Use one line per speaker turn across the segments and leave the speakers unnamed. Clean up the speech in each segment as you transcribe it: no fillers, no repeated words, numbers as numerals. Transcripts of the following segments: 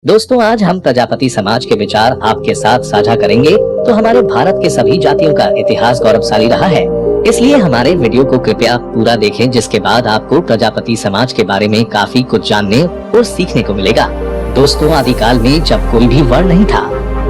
दोस्तों, आज हम प्रजापति समाज के विचार आपके साथ साझा करेंगे। तो हमारे भारत के सभी जातियों का इतिहास गौरवशाली रहा है, इसलिए हमारे वीडियो को कृपया पूरा देखें, जिसके बाद आपको प्रजापति समाज के बारे में काफी कुछ जानने और सीखने को मिलेगा। दोस्तों, आदिकाल में जब कोई भी वर्ण नहीं था,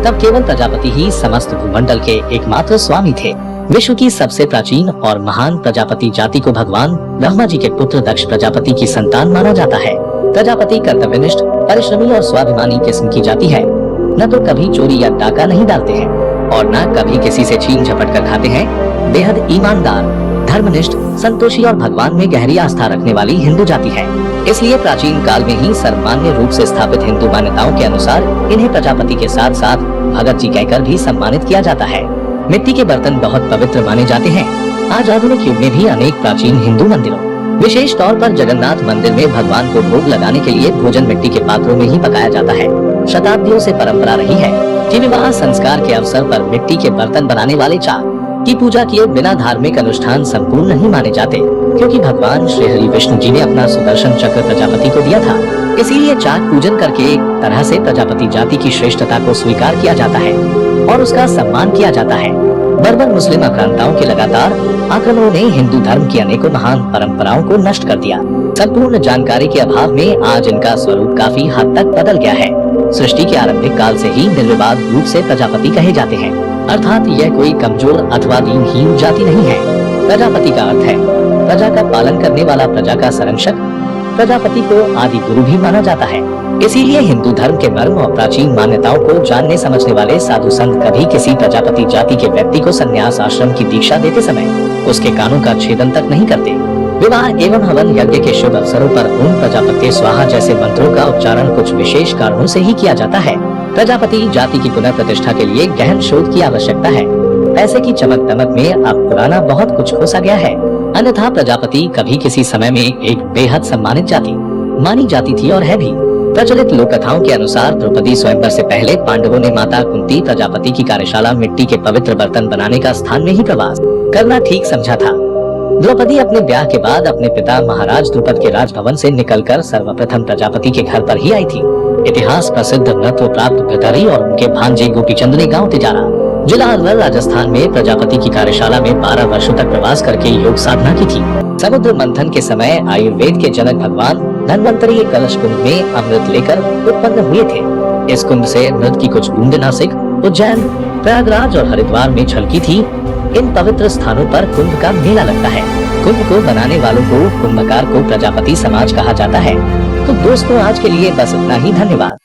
तब केवल प्रजापति ही समस्त भूमंडल के एकमात्र स्वामी थे। विश्व की सबसे प्राचीन और महान प्रजापति जाति को भगवान ब्रह्मा जी के पुत्र दक्ष प्रजापति की संतान माना जाता है। प्रजापति कर्तव्यनिष्ठ, परिश्रमी और स्वाभिमानी किस्म की जाति है। न तो कभी चोरी या डाका नहीं डालते हैं और न कभी किसी से छीन झपट कर खाते हैं। बेहद ईमानदार, धर्मनिष्ठ, संतोषी और भगवान में गहरी आस्था रखने वाली हिंदू जाति है। इसलिए प्राचीन काल में ही सर्वमान्य रूप से स्थापित हिंदू मान्यताओं के अनुसार इन्हें प्रजापति के साथ साथ भगत जी कहकर भी सम्मानित किया जाता है। मिट्टी के बर्तन बहुत पवित्र माने जाते हैं। आज आधुनिक युग में भी अनेक प्राचीन हिंदू मंदिरों, विशेष तौर पर जगन्नाथ मंदिर में भगवान को भोग लगाने के लिए भोजन मिट्टी के पात्रों में ही पकाया जाता है। शताब्दियों से परंपरा रही है कि विवाह संस्कार के अवसर पर मिट्टी के बर्तन बनाने वाले चाक की पूजा किए बिना धार्मिक अनुष्ठान संपूर्ण नहीं माने जाते, क्योंकि भगवान श्री हरि विष्णु जी ने अपना सुदर्शन चक्र प्रजापति को दिया था। इसीलिए चाक पूजन करके एक तरह से प्रजापति जाति की श्रेष्ठता को स्वीकार किया जाता है और उसका सम्मान किया जाता है। बर्बर मुस्लिम आक्रांताओं के लगातार आक्रमणों ने हिंदू धर्म की अनेकों महान परंपराओं को नष्ट कर दिया। संपूर्ण जानकारी के अभाव में आज इनका स्वरूप काफी हद तक बदल गया है। सृष्टि के आरंभिक काल से ही निर्विवाद रूप से प्रजापति कहे जाते हैं, अर्थात यह कोई कमजोर अथवा दीनहीन जाति नहीं है। प्रजापति का अर्थ है प्रजा का पालन करने वाला, प्रजा का संरक्षक। प्रजापति को आदि गुरु भी माना जाता है। इसीलिए हिंदू धर्म के मर्म और प्राचीन मान्यताओं को जानने समझने वाले साधु संत कभी किसी प्रजापति जाति के व्यक्ति को संन्यास आश्रम की दीक्षा देते समय उसके कानों का छेदन तक नहीं करते। विवाह एवं हवन यज्ञ के शुभ अवसरों पर ओम प्रजापति स्वाहा जैसे मंत्रों का उच्चारण कुछ विशेष कारणों से ही किया जाता है। प्रजापति जाति की पुनः प्रतिष्ठा के लिए गहन शोध की आवश्यकता है। पैसे की चमक दमक में अब पुराना बहुत कुछ खोसा गया है, अन्यथा प्रजापति कभी किसी समय में एक बेहद सम्मानित जाति मानी जाती थी और है भी। प्रचलित लोक कथाओं के अनुसार द्रौपदी स्वयंवर से पहले पांडवों ने माता कुंती प्रजापति की कार्यशाला मिट्टी के पवित्र बर्तन बनाने का स्थान में ही प्रवास करना ठीक समझा था। द्रौपदी अपने ब्याह के बाद अपने पिता महाराज द्रुपद के राजभवन से निकलकर सर्वप्रथम प्रजापति के घर पर ही आई थी। इतिहास प्रसिद्ध नृत्य प्राप्त भृतहरि और उनके भांजे गोपीचंद ने गाँव तिजारा, जिला अलवर, राजस्थान में प्रजापति की कार्यशाला में 12 वर्षों तक प्रवास करके योग साधना की थी। समुद्र मंथन के समय आयुर्वेद के जनक भगवान धन्वंतरी कलश कुंड में अमृत लेकर उत्पन्न हुए थे। इस कुंड से अमृत की कुछ बूंद नासिक, उज्जैन, प्रयागराज और हरिद्वार में छलकी थी। इन पवित्र स्थानों पर कुंभ का मेला लगता है। कुंभ को बनाने वालों को, कुंभकार को प्रजापति समाज कहा जाता है। तो दोस्तों, आज के लिए बस इतना ही। धन्यवाद।